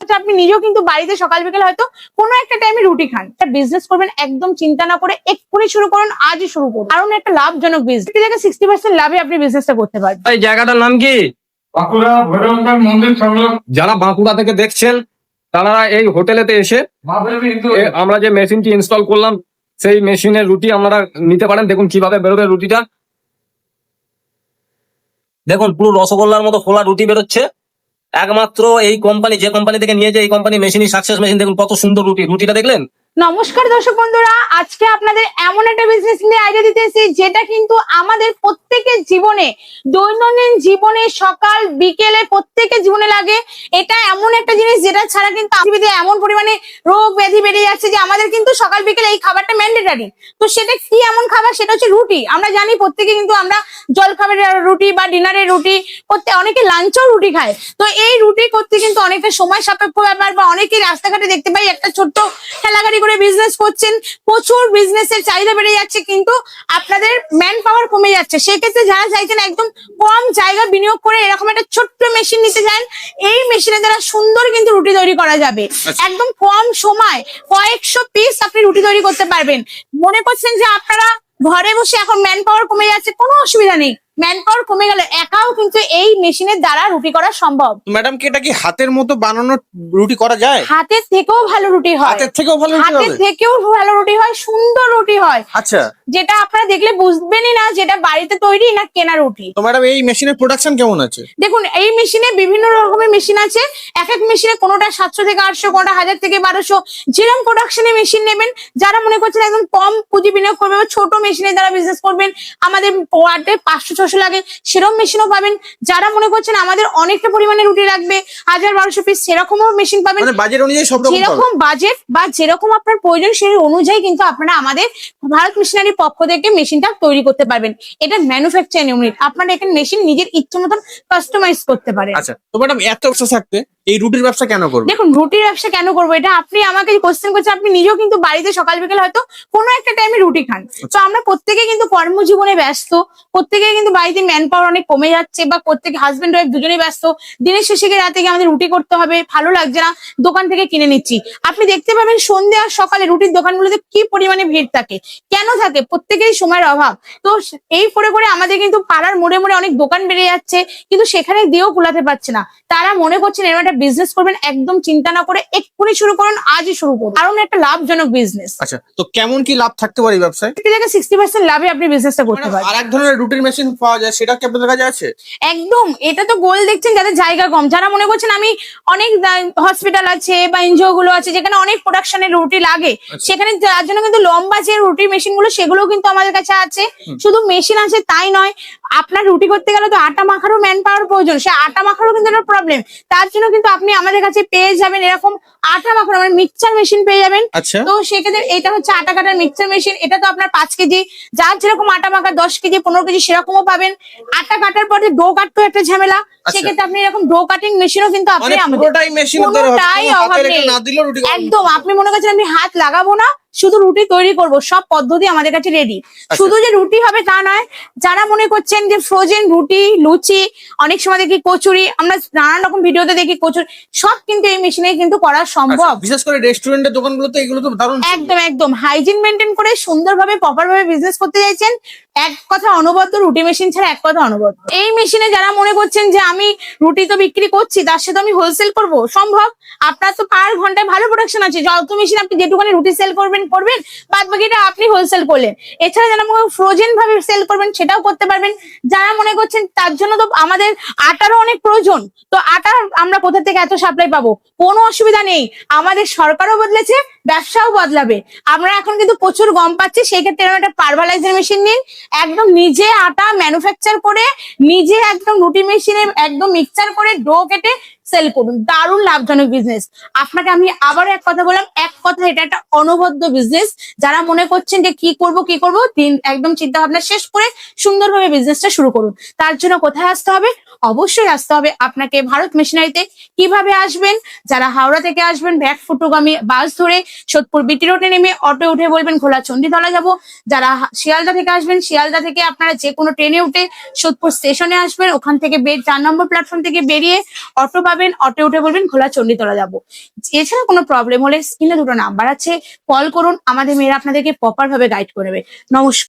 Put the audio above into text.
হচ্ছে আপনি নিজেও কিন্তু বাড়িতে সকাল বিকেল হয়তো কোনো একটা টাইমে রুটি খান। বিজনেস করবেন একদম চিন্তা না করে এক্ষুনি শুরু করুন, আজই শুরু করুন, কারণ একটা লাভজনক বিজনেস থেকে 60% লাভে আপনি বিজনেসটা করতে পারবেন। এই জায়গাটার নাম কি? বাঁকুড়া ভৈরবগঞ্জ মন্দির সংলগ্ন। যারা বাঁকুড়া থেকে দেখছেন তারা এই হোটেলেতে এসে আমরা যে মেশিনটি ইনস্টল করলাম সেই মেশিনের রুটি আপনারা নিতে পারেন। দেখুন কিভাবে বেরোবে রুটিটা, দেখুন পুরো রসগোল্লার মতো ফোলা রুটি বেরোচ্ছে। একমাত্র এই কোম্পানি, যে কোম্পানি থেকে নিয়েছে এই কোম্পানি মেশিনই সাকসেস মেশিন। দেখুন কত সুন্দর রুটিটা দেখলেন। নমস্কার দর্শক বন্ধুরা, আজকে আপনাদের এমন একটা বিজনেস নিয়ে আইডিয়া দিতে এসেছি যেটা কিন্তু আমাদের প্রত্যেকের জীবনে, দৈনন্দিন জীবনে সকাল বিকেলে প্রত্যেকের জীবনে লাগে। এটা এমন একটা জিনিস যেটা ছাড়া কিন্তু পৃথিবীতে এমন পরিমাণে রোগ ব্যাধি বেড়ে যাচ্ছে যে আমাদের কিন্তু সকাল বিকেলে এই খাবারটা ম্যান্ডেটারি। তো সেটা কি এমন খাবার? সেটা হচ্ছে রুটি। আমরা জানি প্রত্যেকে কিন্তু আমরা জল খাবারের রুটি বা ডিনারের রুটি করতে, অনেকে লাঞ্চও রুটি খায়। তো এই রুটি করতে কিন্তু অনেকটা সময় সাপেক্ষ ব্যাপার, বা অনেকে রাস্তাঘাটে দেখতে পাই একটা ছোট্ট ঠেলাগাড়ি বিজনেস করছেন, প্রচুর বিজনেসের চাহিদা বেড়ে যাচ্ছে কিন্তু আপনাদের ম্যান পাওয়ার কমে যাচ্ছে। সেক্ষেত্রে যারা চাইছেন একদম কম জায়গা বিনিয়োগ করে এরকম একটা ছোট্ট মেশিন নিতে চান, এই মেশিনের দ্বারা সুন্দর কিন্তু রুটি তৈরি করা যাবে। একদম কম সময় কয়েকশো পিস আপনি রুটি তৈরি করতে পারবেন। মনে করছেন যে আপনারা ঘরে বসে এখন ম্যান পাওয়ার কমে যাচ্ছে, কোনো অসুবিধা নেই। ম্যান পাওয়ার কমে গেলে একাও কিন্তু এই মেশিনের দ্বারা রুটি করা সম্ভব। ম্যাডাম কি এটা কি হাতের মতো বানানো রুটি করা যায়? হাতের থেকেও ভালো রুটি হয়, হাতের থেকেও ভালো রুটি হাতের হবে? থেকেও ভালো রুটি হয়, সুন্দর রুটি হয়। আচ্ছা, যেটা আপনারা দেখলে বুঝবেনই না যেটা বাড়িতে তৈরি না কেনা রুটি। তো ম্যাডাম এই মেশিনের প্রোডাকশন কেমন আছে? দেখুন, এই মেশিনে বিভিন্ন রকমের মেশিন আছে। এক এক মেশিনে কোনোটা 700 থেকে 800, কোনোটা 1000 থেকে 1200, যেরকম প্রোডাকশনে মেশিন নেবেন। যারা মনে করছেন একদম কম পুঁজি বিনিয়োগ করবে বা ছোট মেশিনে যারা বিজনেস করবেন, আমাদের ওয়ার্ডে 500-600 লাগে, সেরকম মেশিনও পাবেন। যারা মনে করছেন আমাদের অনেকটা পরিমাণে রুটি লাগবে, 1000-1200 পিস, সেরকমও মেশিন পাবেন। মানে বাজেট অনুযায়ী সব রকম যেরকম বাজেট বা যেরকম আপনার প্রয়োজন সেই অনুযায়ী কিন্তু আপনারা আমাদের ভারত মেশিনারির পক্ষ থেকে মেশিনটা তৈরি করতে পারবেন। এটা ম্যানুফ্যাকচারিং ইউনিট, আপনারা এখানে মেশিন নিজের ইচ্ছে মতন কাস্টমাইজ করতে পারেন। আচ্ছা, তো ম্যাডাম এত ব্যবসা থাকতে এই রুটির ব্যবসা কেন করবেন? দেখুন, রুটির ব্যবসা কেন করবো এটা আপনি আমাকে কোশ্চেন করছেন। আপনি নিজেও কিন্তু বাড়িতে সকাল বিকেল হয়তো কোনো একটা টাইমে রুটি খান। তো আমরা প্রত্যেকে কিন্তু কর্মজীবনে ব্যস্ত, প্রত্যেকে কিন্তু বাড়িতে ম্যান পাওয়ার অনেক কমে যাচ্ছে, বা প্রত্যেকে হাজবেন্ড ওয়াইফ দুজনেই ব্যস্ত। দিনের শেষে গিয়ে রাতে গিয়ে আমাদের রুটি করতে হবে, ভালো লাগছে না, দোকান থেকে কিনে নিচ্ছি। আপনি দেখতে পাবেন সন্ধ্যে আর সকালে রুটির দোকানগুলোতে কি পরিমাণে ভিড় থাকে। কেন থাকে? প্রত্যেকেরই সময়ের অভাব। তো এই করে করে আমাদের কিন্তু পাড়ার মোড়ে মোড়ে অনেক দোকান বেড়ে যাচ্ছে, কিন্তু সেখানে দিয়েও কুলাতে পারছে না। তারা মনে করছেন এরকম একটা বিজনেস করবেন, একদম চিন্তা না করে এক্ষুনি শুরু করুন, আজই শুরু করুন, কারণ একটা লাভজনক বিজনেস। আচ্ছা, তো কেমন কি লাভ থাকতে পারে এই ব্যবসায়? 60% লাভে আপনি বিজনেসটা করতে পারেন। আর এক ধরনের রুটির মেশিন পাওয়া যায়, সেটা কি আপনাদের কাছে আছে? একদম, এটা তো গোল দেখছেন যাদের জায়গা কম, যারা মনে করছেন আমি অনেক হসপিটাল আছে বা এনজিও গুলো আছে যেখানে অনেক প্রোডাকশনের রুটি লাগে, সেখানে যার জন্য কিন্তু লম্বা যে রুটি মেশিন গুলো সেগুলো কিন্তু আমাদের কাছে আছে। শুধু মেশিন আছে তাই নয়, আপনার রুটি করতে গেলে তো আটা মাখারও ম্যান পাওয়ার প্রয়োজন, সে আটা মাখারও কিন্তু একটা প্রবলেম। তার জন্য কিন্তু আপনি আমাদের কাছে পেয়ে যাবেন এরকম আটা মাখানো মানে মিক্সচার মেশিন পেয়ে যাবেন। আচ্ছা, তো সেক্ষেত্রে এটা হচ্ছে আটা কাটার মিক্সচার মেশিন। এটা তো আপনার 5 কেজি, যার যেরকম আটা মাখা 10 কেজি 15 কেজি সেরকমও পাবেন। আটা কাটার পরে ডো কাটতো একটা ঝামেলা, সেক্ষেত্রে আপনি এরকম ডো কাটিং মেশিনও কিন্তু আপনি পুরোটাই মেশিন কোনোটাই অভাব নেই। না দিলেও রুটি একদম, আপনি মনে করছেন আমি হাত লাগাবো না, শুধু রুটি তৈরি করব, সব পদ্ধতি আমাদের কাছে রেডি। শুধু যে রুটি হবে তা নয়, যারা মনে করছেন যে ফ্রোজেন রুটি, লুচি, অনেক সময় দেখি কচুরি, আমরা নানান রকম ভিডিওতে দেখি কচুরি, সব কিন্তু এই মেশিনে কিন্তু করা সম্ভব। বিশেষ করে রেস্টুরেন্টের দোকানগুলোতে এগুলো তো দারুণ। একদম একদম হাইজিন মেনটেন করে সুন্দরভাবে প্রপার ভাবে বিজনেস করতে চাইছেন, এক কথা অনবদ্য, রুটি মেশিন ছাড়া এক কথা অনবদ্য। এই মেশিনে যারা মনে করছেন যে আমি রুটি তো বিক্রি করছি, তার সাথে আমি হোলসেল করব, সম্ভব। আপনার তো পার ঘন্টায় ভালো প্রোডাকশন আছে, যত মেশিন আপনি যেটুখানি রুটি সেল করবেন বাদ বাকিটা আপনি হোলসেল করলেন। এছাড়া যারা মনে ফ্রোজেন ভাবে সেল করবেন সেটাও করতে পারবেন। যারা মনে করছেন তার জন্য তো আমাদের আটারও অনেক প্রয়োজন, তো আটা আমরা কোথা থেকে এত সাপ্লাই পাবো? কোনো অসুবিধা নেই, আমাদের সরকারও বদলেছে, ব্যবসাও বদলাবে। আমরা এখন কিন্তু প্রচুর গম পাচ্ছি, সেই ক্ষেত্রে এরকম একটা পারভালাইজার মেশিন নিন, একদম নিজে আটা ম্যানুফ্যাকচার করে নিজে একদম রুটি মেশিনে একদম মিক্সচার করে ডো কেটে সেল করুন, দারুণ লাভজনক বিজনেস। আপনাকে আমি আবার এক কথা বললাম, এক কথা এটা একটা অনবদ্য বিজনেস। যারা মনে করছেন যে কি করব একদম চিন্তা ভাবনা শেষ করে সুন্দরভাবে বিজনেসটা শুরু করুন। তার জন্য কোথায় আসতে হবে? অবশ্যই আসতে হবে আপনাকে ভারত মেশিনারিতে। কিভাবে আসবেন? যারা হাওড়া থেকে আসবেন ব্যাক ফুটোগামী বাস ধরে সোদপুর বিটি রোডে নেমে অটো উঠে বলবেন খোলা চণ্ডীতলা যাব। যারা শিয়ালদা থেকে আসবেন, শিয়ালদা থেকে আপনারা যে কোনো ট্রেনে উঠে সোদপুর স্টেশনে আসবেন, ওখান থেকে 4 নম্বর প্ল্যাটফর্ম থেকে বেরিয়ে অটো পাবেন, অটো উঠে বলবেন খোলা চণ্ডীতলা যাব। এছাড়া কোনো প্রবলেম হলে স্ক্রিনে দুটো নাম্বার আছে, কল করুন, আমাদের মেয়েরা আপনাদেরকে প্রপার ভাবে গাইড করবে। নমস্কার।